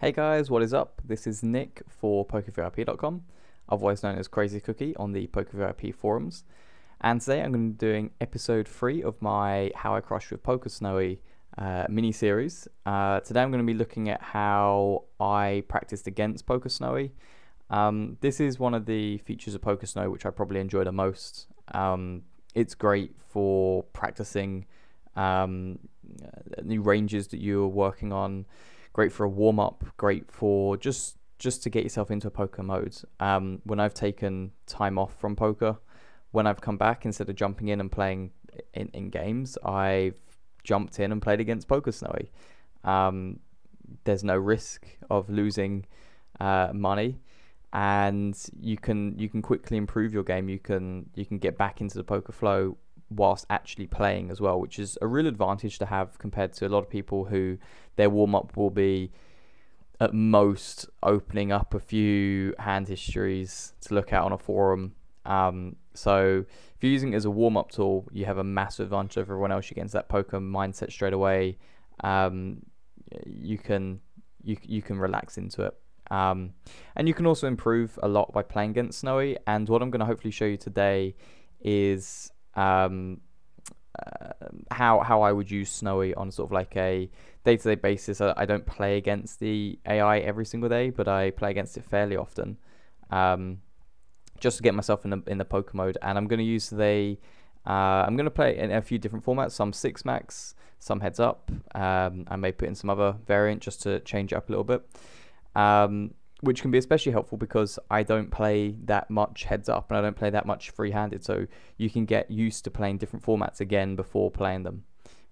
Hey guys, what is up? This is Nick for PokerVIP.com, otherwise known as Crazy Cookie on the PokerVIP forums. And today I'm going to be doing episode 3 of my How I Crush with PokerSnowie mini-series. Today I'm going to be looking at how I practiced against PokerSnowie. This is one of the features of PokerSnowie which I probably enjoy the most. It's great for practicing new ranges that you're working on. Great for a warm-up, great for just to get yourself into a poker mode. When I've taken time off from poker, when I've come back, instead of jumping in and playing in games, I've jumped in and played against PokerSnowie. There's no risk of losing money, and you can quickly improve your game. You can get back into the poker flow whilst actually playing as well, which is a real advantage to have compared to a lot of people who their warm-up will be at most opening up a few hand histories to look at on a forum. So if you're using it as a warm-up tool, you have a massive advantage over everyone else. You get into that poker mindset straight away. You can relax into it. And you can also improve a lot by playing against Snowie. And what I'm going to hopefully show you today is how I would use Snowie on sort of like a day-to-day basis. I don't play against the AI every single day, but I play against it fairly often, just to get myself in the poker mode. And I'm going to use I'm going to play in a few different formats, some 6-max, some heads up. I may put in some other variant just to change it up a little bit. Which can be especially helpful because I don't play that much heads up and I don't play that much free-handed, so you can get used to playing different formats again before playing them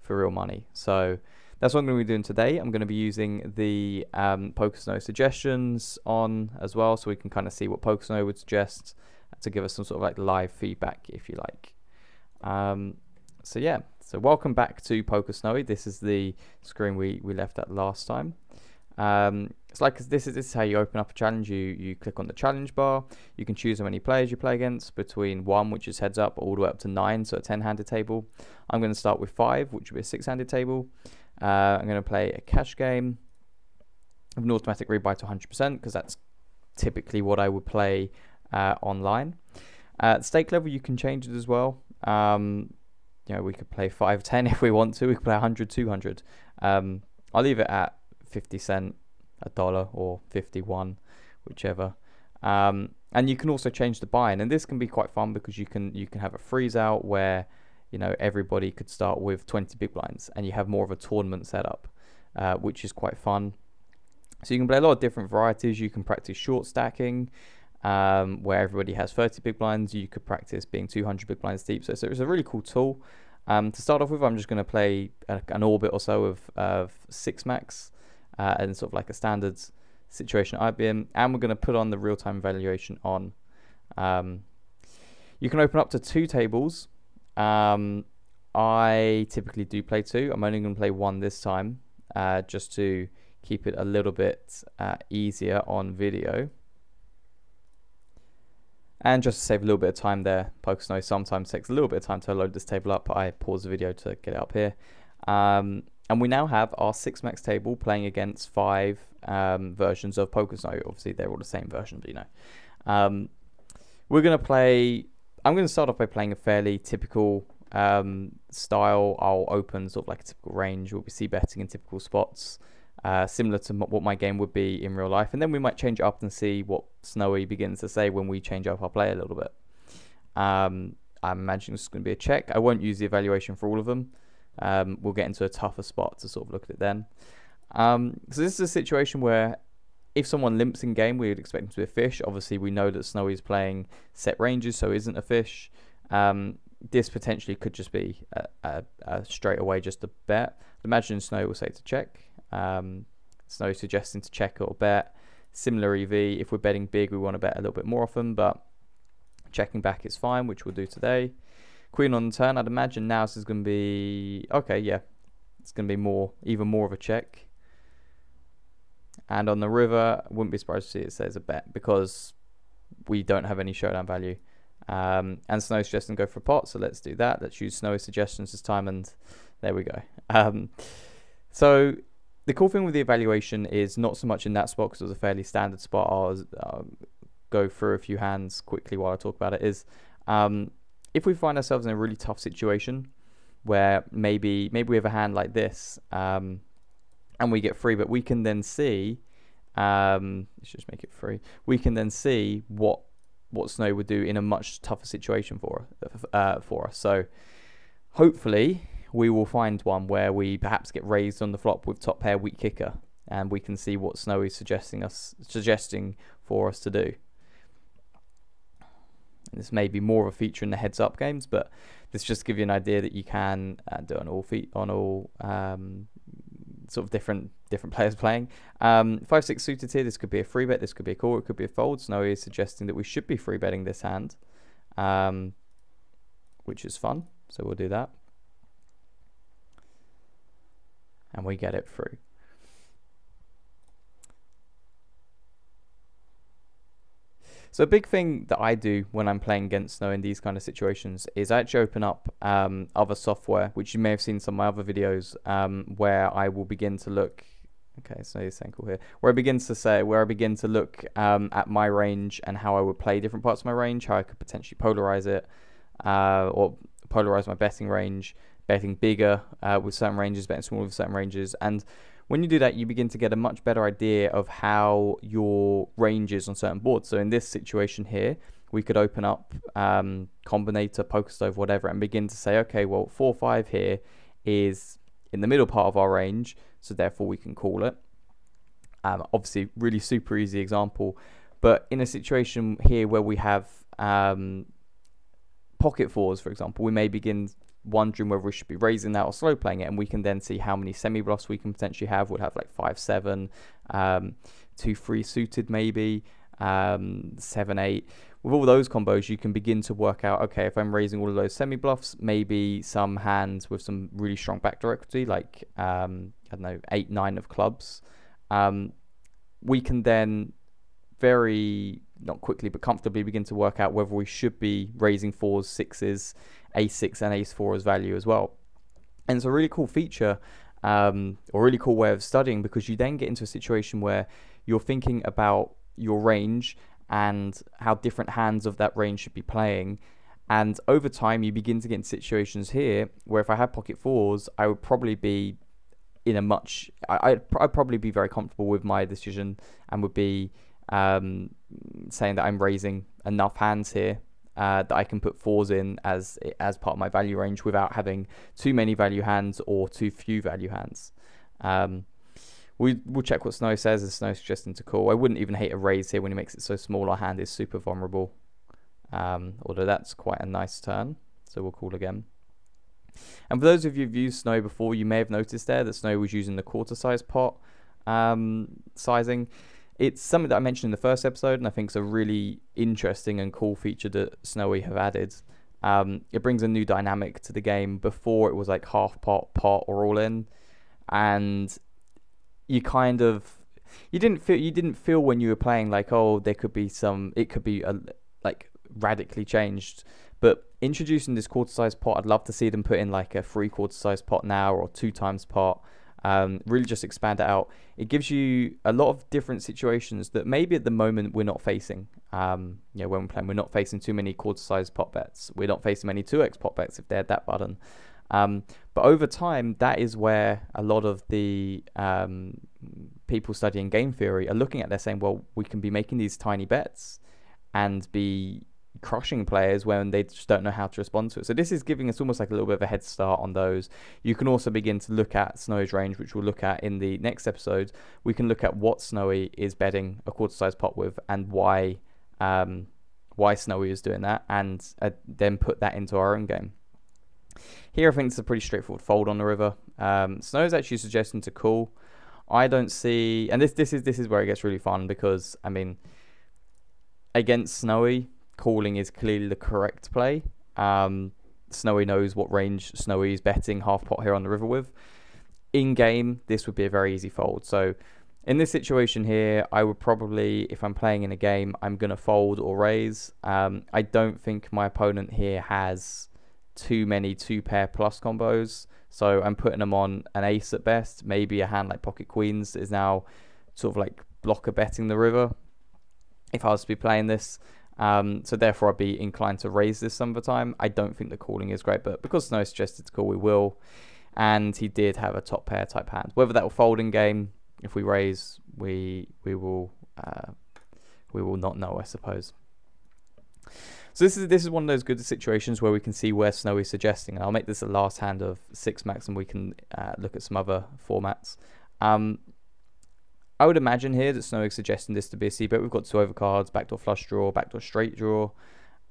for real money. So that's what I'm going to be doing today. I'm going to be using the PokerSnowie suggestions on as well, so we can kind of see what PokerSnowie would suggest to give us some sort of like live feedback, if you like. So yeah, so welcome back to PokerSnowie. This is the screen we left at last time. It's like this is how you open up a challenge. You click on the challenge bar. You can choose how many players you play against, between 1, which is heads up, all the way up to 9, so a 10-handed table. I'm going to start with 5, which will be a 6-handed table. I'm going to play a cash game with an automatic rebuy to 100% because that's typically what I would play online. At stake level, you can change it as well. We could play 5-10 if we want to. We could play 100, 200. I'll leave it at 50 cent, $1, or 51, whichever. And you can also change the buy-in, and this can be quite fun because you can have a freeze out where everybody could start with 20 big blinds and you have more of a tournament setup, which is quite fun. So you can play a lot of different varieties. You can practice short stacking, where everybody has 30 big blinds. You could practice being 200 big blinds deep. So it's a really cool tool. To start off with, I'm just going to play an orbit or so of 6-max. And sort of like a standard situation I've been, and we're going to put on the real-time evaluation on. You can open up to 2 tables. I typically do play 2. I'm only going to play 1 this time, just to keep it a little bit easier on video. And just to save a little bit of time there, PokerSnowie sometimes takes a little bit of time to load this table up. I pause the video to get it up here. And we now have our 6-max table playing against 5 versions of PokerSnowie. Obviously, they're all the same version, but we're going to play. I'm going to start off by playing a fairly typical style. I'll open sort of like a typical range. We'll be c-betting in typical spots, similar to what my game would be in real life. And then we might change it up and see what Snowie begins to say when we change up our play a little bit. I'm imagining this is going to be a check. I won't use the evaluation for all of them. We'll get into a tougher spot to sort of look at it then. So this is a situation where if someone limps in game, we would expect him to be a fish. Obviously, we know that Snowie is playing set ranges, so isn't a fish. This potentially could just be a straight away just a bet. I'd imagine Snowie will say to check. Snowie suggesting to check or bet. Similar EV. If we're betting big, we want to bet a little bit more often, but checking back is fine, which we'll do today. Queen on the turn. I'd imagine now this is going to be okay. Yeah, it's going to be even more of a check. And on the river, I wouldn't be surprised to see it says a bet because we don't have any showdown value. And Snow's suggesting go for a pot, so let's do that. Let's use Snow's suggestions this time, and there we go. So the cool thing with the evaluation is not so much in that spot, because it was a fairly standard spot. I'll go through a few hands quickly while I talk about it. Is if we find ourselves in a really tough situation where maybe we have a hand like this, and we get free, but we can then see, let's just make it free. We can then see what Snow would do in a much tougher situation for us. So hopefully we will find one where we perhaps get raised on the flop with top pair weak kicker, and we can see what Snow is suggesting for us to do. And this may be more of a feature in the heads up games, but this just gives you an idea that you can do it on all sort of different players playing. 5-6 suited here. This could be a free bet. This could be a call. It could be a fold. Snowy is suggesting that we should be free betting this hand, which is fun. So we'll do that, and we get it through. So a big thing that I do when I'm playing against Snow in these kind of situations is I actually open up other software, which you may have seen some of my other videos, where I will begin to look. Okay, so it's saying cool here. Where I begin to look at my range and how I would play different parts of my range, how I could potentially polarize it, or polarize my betting range, betting bigger with certain ranges, betting smaller with certain ranges. And when you do that, you begin to get a much better idea of how your range is on certain boards. So in this situation here, we could open up Combinator, PokerSnowie, whatever, and begin to say, okay, well, 4-5 here is in the middle part of our range, so therefore we can call it. Obviously, really super easy example. But in a situation here where we have pocket fours, for example, we may begin wondering whether we should be raising that or slow playing it, and we can then see how many semi bluffs we can potentially have. We'll have like 5-7, 2-3 suited maybe, 7-8. With all those combos, you can begin to work out, okay, if I'm raising all of those semi bluffs, maybe some hands with some really strong backdoor equity, like I don't know, 8-9 of clubs, we can then very, not quickly but comfortably, begin to work out whether we should be raising 4s, 6s, ace-6 and ace-4 as value as well. And it's a really cool feature, or really cool way of studying, because you then get into a situation where you're thinking about your range and how different hands of that range should be playing. And over time, you begin to get in situations here where if I had pocket fours, I would probably be in a much... I'd probably be very comfortable with my decision and would be saying that I'm raising enough hands here that I can put fours in as part of my value range without having too many value hands or too few value hands. We'll check what Snow says. Is Snow suggesting to call? I wouldn't even hate a raise here when he makes it so small. Our hand is super vulnerable, although that's quite a nice turn, so we'll call again. And for those of you who've used Snow before, you may have noticed there that Snow was using the quarter size pot sizing. It's something that I mentioned in the first episode, and I think it's a really interesting and cool feature that Snowy have added. It brings a new dynamic to the game. Before, it was like half pot, or all in, and you kind of you didn't feel when you were playing like, oh, there could be it could be like radically changed. But introducing this quarter size pot, I'd love to see them put in like a 3/4 size pot now, or 2 times pot. Really just expand it out. It gives you a lot of different situations that maybe at the moment we're not facing. When we're playing, we're not facing too many quarter-size pot bets. We're not facing many 2x pot bets if they had that button. But over time, that is where a lot of the people studying game theory are looking at. They're saying, well, we can be making these tiny bets and be crushing players when they just don't know how to respond to it. So this is giving us almost like a little bit of a head start on those. You can also begin to look at Snowy's range, which we'll look at in the next episode. We can look at what Snowy is betting a quarter size pot with and why Snowy is doing that, and then put that into our own game. Here I think it's a pretty straightforward fold on the river. Snow is actually suggesting to call. I don't see, and this is where it gets really fun, because I mean, against Snowy, calling is clearly the correct play. Snowy knows what range Snowy is betting half pot here on the river with. In game, this would be a very easy fold. So in this situation here, I would probably, if I'm playing in a game, I'm going to fold or raise. I don't think my opponent here has too many 2-pair plus combos. So I'm putting them on an ace at best. Maybe a hand like pocket queens is now sort of like blocker betting the river if I was to be playing this. So therefore I'd be inclined to raise this some of the time. I don't think the calling is great, but because Snow suggested to call, we will. And he did have a top pair type hand. Whether that will fold in game, if we raise, we will not know, I suppose. So this is one of those good situations where we can see where Snow is suggesting. And I'll make this the last hand of 6 max, and we can look at some other formats. I would imagine here that Snow is suggesting this to be a c-bet. We've got 2 overcards, backdoor flush draw, backdoor straight draw.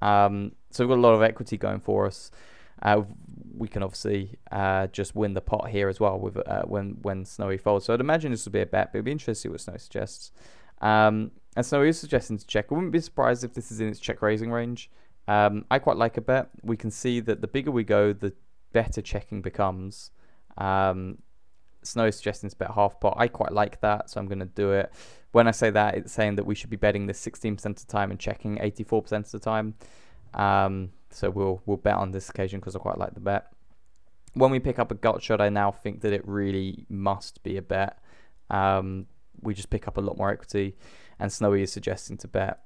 So we've got a lot of equity going for us. We can obviously just win the pot here as well with when Snowy folds. So I'd imagine this would be a bet, but it'd be interesting to see what Snow suggests. And Snowy is suggesting to check. I wouldn't be surprised if this is in its check raising range. I quite like a bet. We can see that the bigger we go, the better checking becomes. Snow is suggesting to bet half pot. I quite like that, so I'm going to do it. When I say that, it's saying that we should be betting this 16% of the time and checking 84% of the time. So we'll bet on this occasion because I quite like the bet. When we pick up a gut shot, I now think that it really must be a bet. We just pick up a lot more equity, and Snowy is suggesting to bet.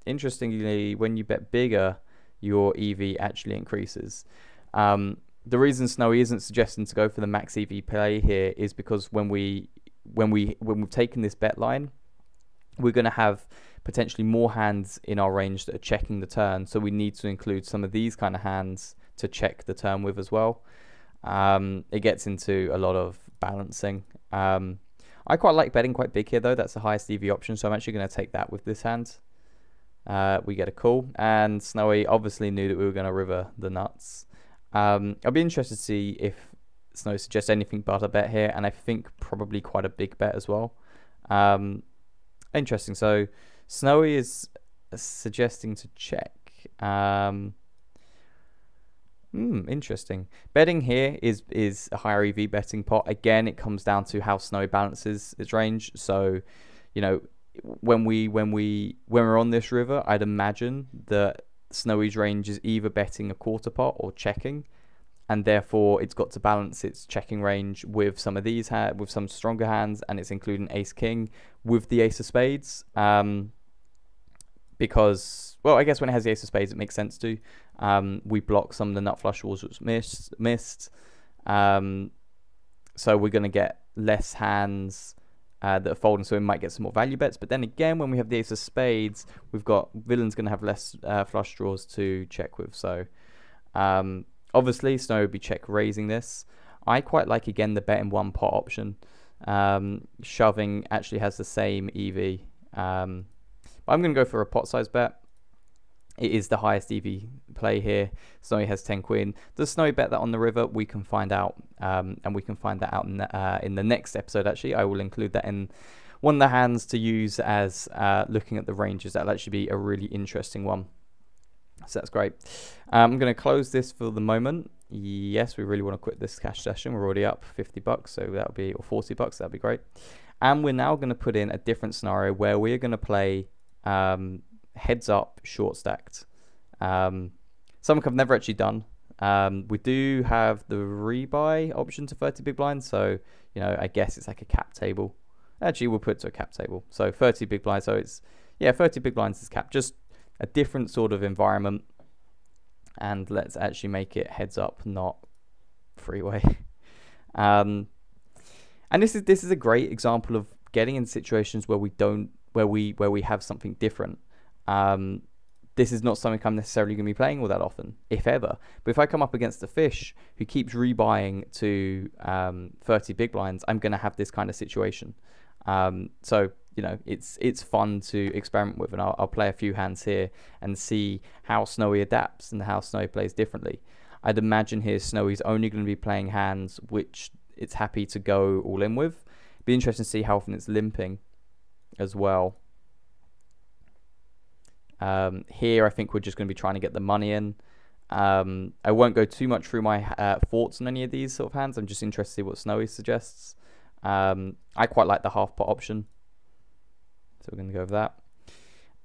Interestingly, when you bet bigger, your EV actually increases. The reason Snowy isn't suggesting to go for the max EV play here is because when we've taken this bet line, we're going to have potentially more hands in our range that are checking the turn, so we need to include some of these kind of hands to check the turn with as well. It gets into a lot of balancing. I quite like betting quite big here though. That's the highest EV option, so I'm actually going to take that with this hand. We get a call, and Snowy obviously knew that we were going to river the nuts. I'll be interested to see if Snow suggests anything but a bet here, and I think probably quite a big bet as well. Interesting. So Snowy is suggesting to check. Interesting. Betting here is a higher EV betting pot. Again, it comes down to how Snowy balances its range. So, you know, when we're on this river, I'd imagine that Snowy's range is either betting a quarter pot or checking, and therefore it's got to balance its checking range with some of these with some stronger hands, and it's including ace king with the ace of spades. Because, well, I guess when it has the ace of spades, it makes sense to. We block some of the nut flush draws which missed. So we're going to get less hands that are folding, so we might get some more value bets. But then again, when we have the ace of spades, we've got villain's going to have less flush draws to check with. So obviously, Snow would be check raising this. I quite like, again, the bet in one pot option. Shoving actually has the same EV. I'm going to go for a pot size bet. It is the highest EV play here. Snowy has 10 queen. Does Snowy bet that on the river? We can find out. And we can find that out in the next episode, actually. I will include that in one of the hands to use as looking at the ranges. That'll actually be a really interesting one. So that's great. I'm going to close this for the moment. Yes, we really want to quit this cash session. We're already up $50, so that'll be, or $40, that'll be great. And we're now going to put in a different scenario where we're going to play heads up short stacked. Something I've never actually done. We do have the rebuy option to 30 big blinds, so you know, I guess it's like a cap table. Actually, we'll put it to a cap table. So 30 big blinds, so it's, yeah, 30 big blinds is cap, just a different sort of environment. And let's actually make it heads up, not freeway. And this is a great example of getting in situations where we don't, where we have something different. This is not something I'm necessarily going to be playing all that often, if ever. But if I come up against a fish who keeps rebuying to 30 big blinds, I'm going to have this kind of situation. So, you know, it's fun to experiment with, and I'll play a few hands here and see how Snowy adapts and how Snowy plays differently. I'd imagine here Snowy's only going to be playing hands which it's happy to go all in with. Be interesting to see how often it's limping as well. Here I think we're just going to be trying to get the money in. I won't go too much through my thoughts on any of these sort of hands. I'm just interested to see what Snowy suggests. I quite like the half pot option, so we're going to go with that.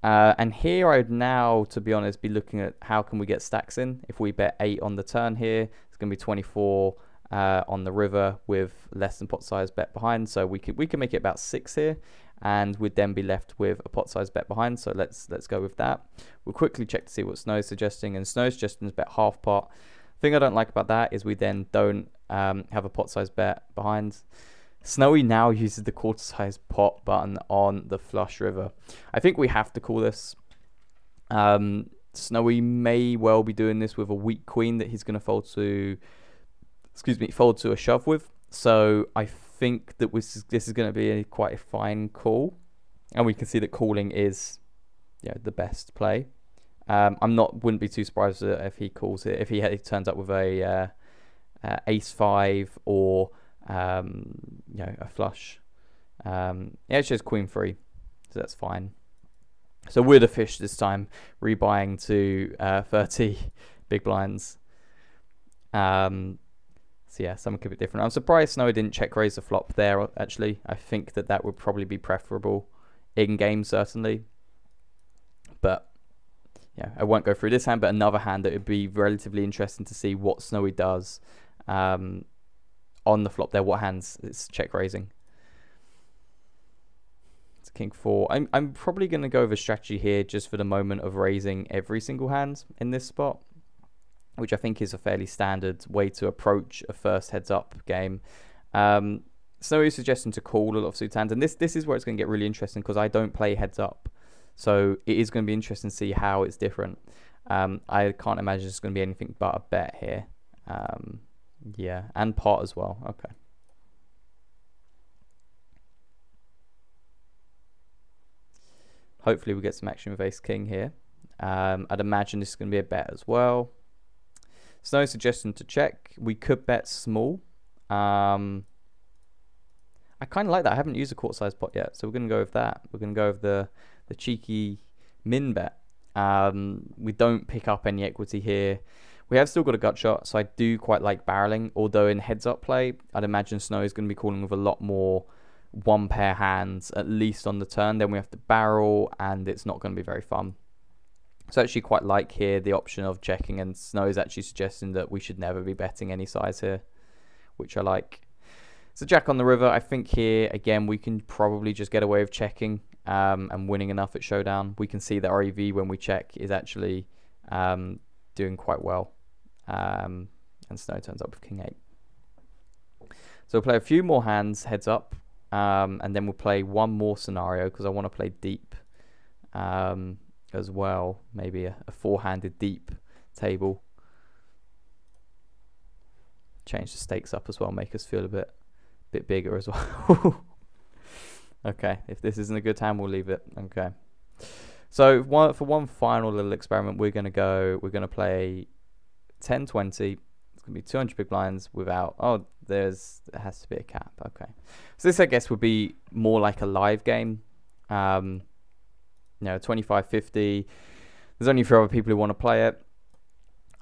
And here I would now, to be honest, be looking at how can we get stacks in. If we bet 8 on the turn here, it's going to be 24 on the river with less than pot size bet behind. So we can make it about 6 here, and we'd then be left with a pot size bet behind. So let's go with that. We'll quickly check to see what Snow's suggesting, and Snow's suggesting is bet half pot. The thing I don't like about that is we then don't have a pot size bet behind. Snowy now uses the quarter size pot button on the flush river. I think we have to call this. Snowy may well be doing this with a weak queen that he's going to fold to, fold to a shove with. So I think that this is going to be quite a fine call, and we can see that calling is, the best play. Wouldn't be too surprised if he calls it, if he turns up with a ace 5 or a flush. It shows queen 3, so that's fine. So we're the fish this time, rebuying to 30 big blinds. So yeah, something could be different. I'm surprised Snowy didn't check raise the flop there, actually. I think that would probably be preferable in game, certainly. But yeah, I won't go through this hand, but another hand that would be relatively interesting to see what Snowy does on the flop there. What hands it's check raising. It's king 4. I'm probably going to go with a strategy here just for the moment of raising every single hand in this spot, which I think is a fairly standard way to approach a first heads up game. Snowy is suggesting to call a lot of suited hands, and this is where it's going to get really interesting because I don't play heads up, so it is going to be interesting to see how it's different. I can't imagine it's going to be anything but a bet here. Yeah, and pot as well. Okay. Hopefully we get some action with ace king here. I'd imagine this is going to be a bet as well. Snow suggestion to check. We could bet small. I kind of like that. I haven't used a quart size pot yet, so we're going to go with that. We're going to go with the cheeky min bet. We don't pick up any equity here. We have still got a gut shot, so I do quite like barreling. Although in heads up play, I'd imagine Snow is going to be calling with a lot more one pair hands, at least on the turn. Then we have to barrel, and it's not going to be very fun. So I actually quite like here the option of checking, and Snow is actually suggesting that we should never be betting any size here, which I like. So jack on the river, I think here, again, we can probably just get away with checking and winning enough at showdown. We can see that our EV when we check is actually doing quite well. And Snow turns up with king 8. So we'll play a few more hands heads up, and then we'll play one more scenario because I want to play deep as well. Maybe a four-handed deep table. Change the stakes up as well, make us feel a bit bigger as well. Okay, if this isn't a good hand, we'll leave it. Okay. So for one final little experiment, we're going to play 10-20. It's going to be 200 big blinds without, there has to be a cap. Okay. So this, I guess, would be more like a live game. 25-50. There's only 4 other people who want to play it.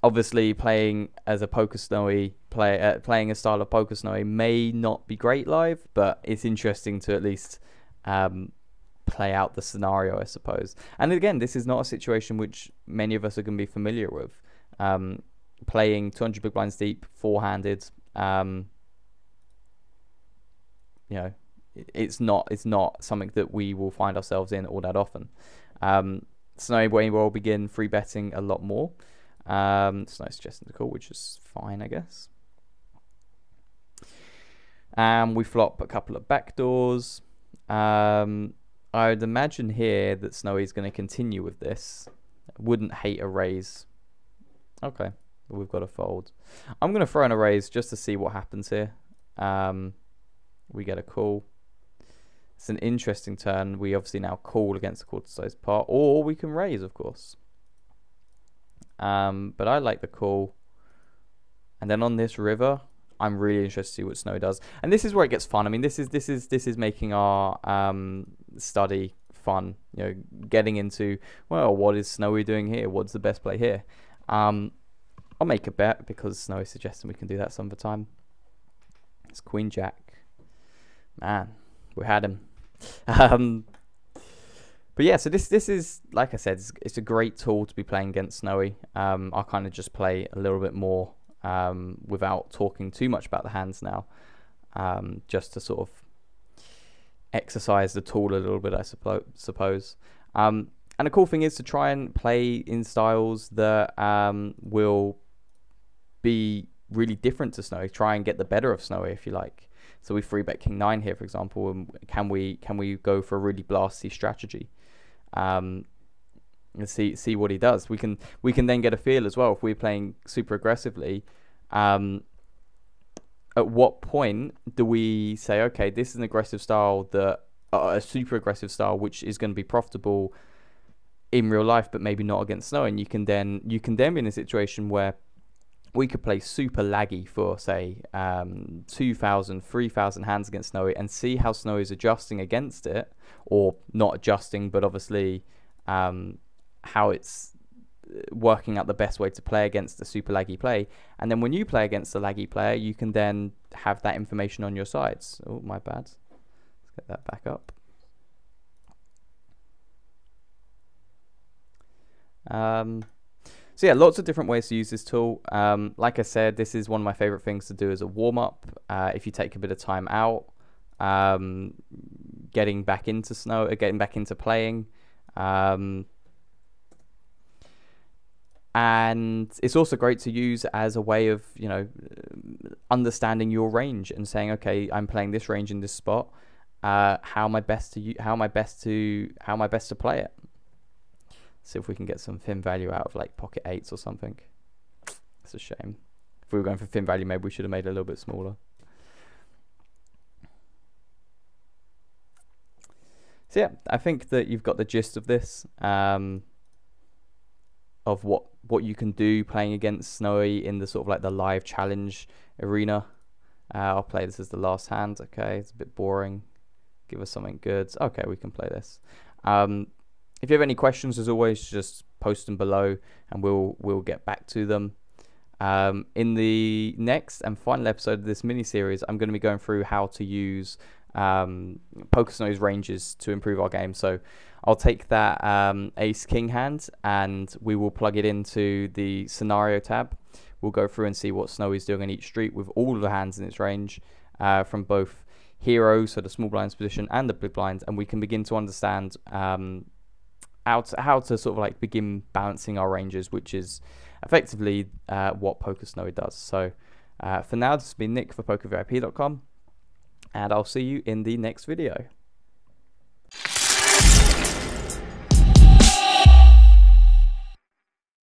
Obviously, playing as a PokerSnowie, playing a style of PokerSnowie may not be great live, but it's interesting to at least play out the scenario, I suppose. And again, this is not a situation which many of us are going to be familiar with. Playing 200 big blinds deep, four-handed. It's not something that we will find ourselves in all that often. Snowy will begin free betting a lot more. It's nice suggesting to call, which is fine, I guess. We flop a couple of backdoors. I would imagine here that Snowy's going to continue with this. Wouldn't hate a raise. Okay, we've got a fold. I'm going to throw in a raise just to see what happens here. We get a call. It's an interesting turn. We obviously now call against the quarter-sized pot, or we can raise, of course. But I like the call. And then on this river, I'm really interested to see what Snow does. And this is where it gets fun. I mean, this is making our study fun. Getting into, well, what is Snowy doing here? What's the best play here? I'll make a bet because Snow is suggesting we can do that some of the time. It's Queen Jack. Man, we had him. But yeah, so this is, like I said, it's a great tool to be playing against Snowy. I'll kind of just play a little bit more without talking too much about the hands now, just to sort of exercise the tool a little bit, I suppose. And the cool thing is to try and play in styles that will be really different to Snowy. Try and get the better of Snowy, if you like. So we 3-bet King 9 here, for example. And can we go for a really blasty strategy? And see what he does. We can then get a feel as well if we're playing super aggressively. At what point do we say, okay, this is an aggressive style, that a super aggressive style, which is going to be profitable in real life, but maybe not against Snowy? And you can then be in a situation where we could play super laggy for, say, 2,000, 3,000 hands against Snowy, and see how Snowy is adjusting against it, or not adjusting, but obviously how it's working out the best way to play against the super laggy play. And then when you play against a laggy player, you can then have that information on your sides. Oh, my bad. Let's get that back up. So yeah, lots of different ways to use this tool. Like I said, this is one of my favorite things to do as a warm-up. If you take a bit of time out, getting back into playing. And it's also great to use as a way of, understanding your range and saying, okay, I'm playing this range in this spot. How am I best to play it? See if we can get some thin value out of like pocket 8s or something. It's a shame. If we were going for thin value, maybe we should have made it a little bit smaller. So yeah, I think that you've got the gist of this, of what you can do playing against Snowy in the sort of like the live challenge arena. I'll play this as the last hand. Okay, it's a bit boring. Give us something good. Okay, we can play this. If you have any questions, as always, just post them below and we'll get back to them. In the next and final episode of this mini-series, I'm going to be going through how to use PokerSnowie's ranges to improve our game. So I'll take that Ace-King hand and we will plug it into the scenario tab. We'll go through and see what Snowy's doing on each street with all of the hands in its range, from both hero, so the small blinds position, and the big blinds, and we can begin to understand how to sort of like begin balancing our ranges, which is effectively what PokerSnowie does. So for now, this has been Nick for PokerVIP.com, and I'll see you in the next video.